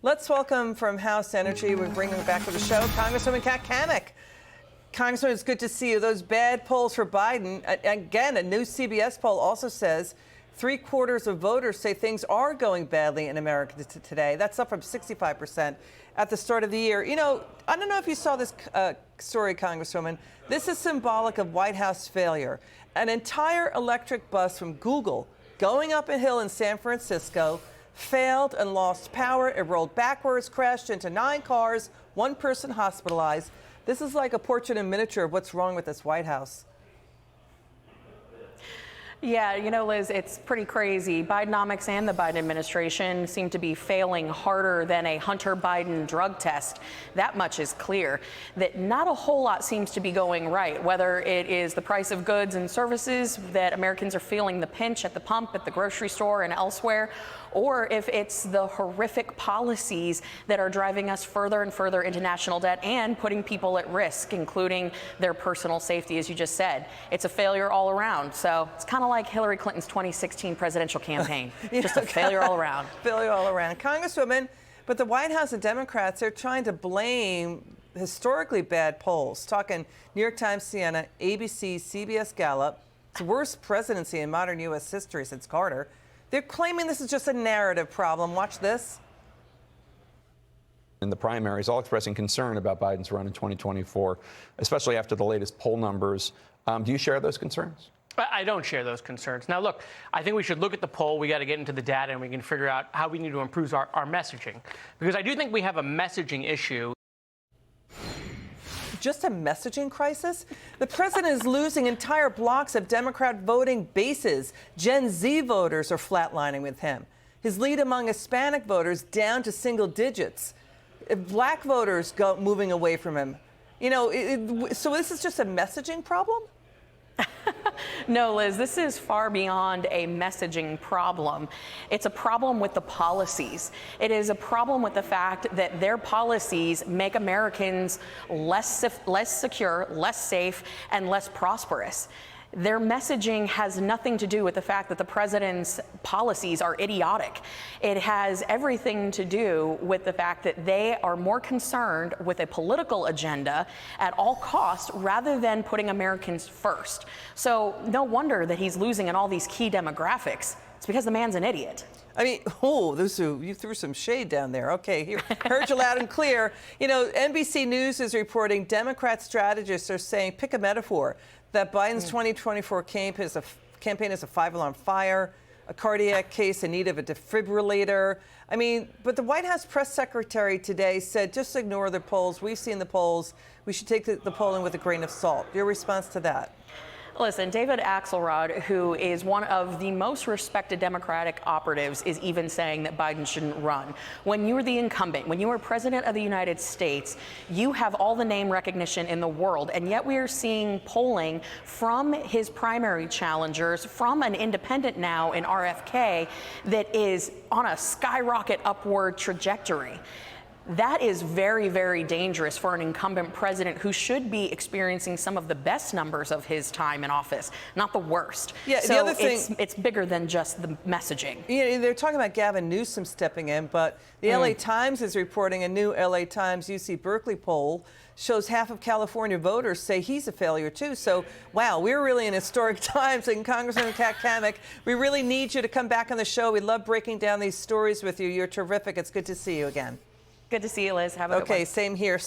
Let's welcome from House Energy, we bring her back to the show, Congresswoman Cammack. Congresswoman, it's good to see you. Those bad polls for Biden, again, a new CBS poll also says 3/4 of voters say things are going badly in America today. That's up from 65% at the start of the year. You know, I don't know if you saw this story, Congresswoman. This is symbolic of White House failure. An entire electric bus from Google going up a hill in San Francisco failed and lost power. It rolled backwards, crashed into 9 cars, 1 person hospitalized. This is like a portrait in miniature of what's wrong with this White House. Yeah, you know, Liz, it's pretty crazy. Bidenomics and the Biden administration seem to be failing harder than a Hunter Biden drug test. That much is clear, that not a whole lot seems to be going right, whether it is the price of goods and services, that Americans are feeling the pinch at the pump, at the grocery store and elsewhere, or if it's the horrific policies that are driving us further and further into national debt and putting people at risk, including their personal safety, as you just said. It's a failure all around. So it's kind of like Hillary Clinton's 2016 presidential campaign. Just a failure all around. Failure all around. Congresswoman, but the White House and Democrats, they're trying to blame historically bad polls. Talking New York Times, CNN, ABC, CBS, Gallup. It's the worst presidency in modern U.S. history since Carter. They're claiming this is just a narrative problem. Watch this. In the primaries, all expressing concern about Biden's run in 2024, especially after the latest poll numbers. Do you share those concerns? I don't share those concerns. Now, look, I think we should look at the poll. We got to get into the data, and we can figure out how we need to improve our messaging. Because I do think we have a messaging issue. Just a messaging crisis? The president is losing entire blocks of Democrat voting bases. Gen Z voters are flatlining with him. His lead among Hispanic voters down to single digits. Black voters moving away from him. You know, so this is just a messaging problem? No, Liz, this is far beyond a messaging problem. It's a problem with the policies. It is a problem with the fact that their policies make Americans less secure, less safe, and less prosperous. Their messaging has nothing to do with the fact that the president's policies are idiotic. It has everything to do with the fact that they are more concerned with a political agenda at all costs rather than putting Americans first. So no wonder that he's losing in all these key demographics. It's because the man's an idiot. I mean, you threw some shade down there. Okay, here, heard you loud and clear. You know, NBC News is reporting Democrat strategists are saying, pick a metaphor, that Biden's 2024 campaign is a 5-alarm fire, a cardiac case in need of a defibrillator. I mean, but the White House press secretary today said, just ignore the polls. We've seen the polls. We should take the polling with a grain of salt. Your response to that? Listen, David Axelrod, who is one of the most respected Democratic operatives, is even saying that Biden shouldn't run. When you're the incumbent, when you are president of the United States, you have all the name recognition in the world, and yet we are seeing polling from his primary challengers, from an independent now in RFK, that is on a skyrocket upward trajectory. That is very, very dangerous for an incumbent president who should be experiencing some of the best numbers of his time in office, not the worst. Yeah, so the other thing, it's bigger than just the messaging. Yeah, they're talking about Gavin Newsom stepping in, but the LA Times is reporting a new LA Times UC Berkeley poll shows half of California voters say he's a failure too. So, wow, we're really in historic times. And Congresswoman Cammack, we really need you to come back on the show. We love breaking down these stories with you. You're terrific. It's good to see you again. Good to see you, Liz. Have a good one. Okay, same here.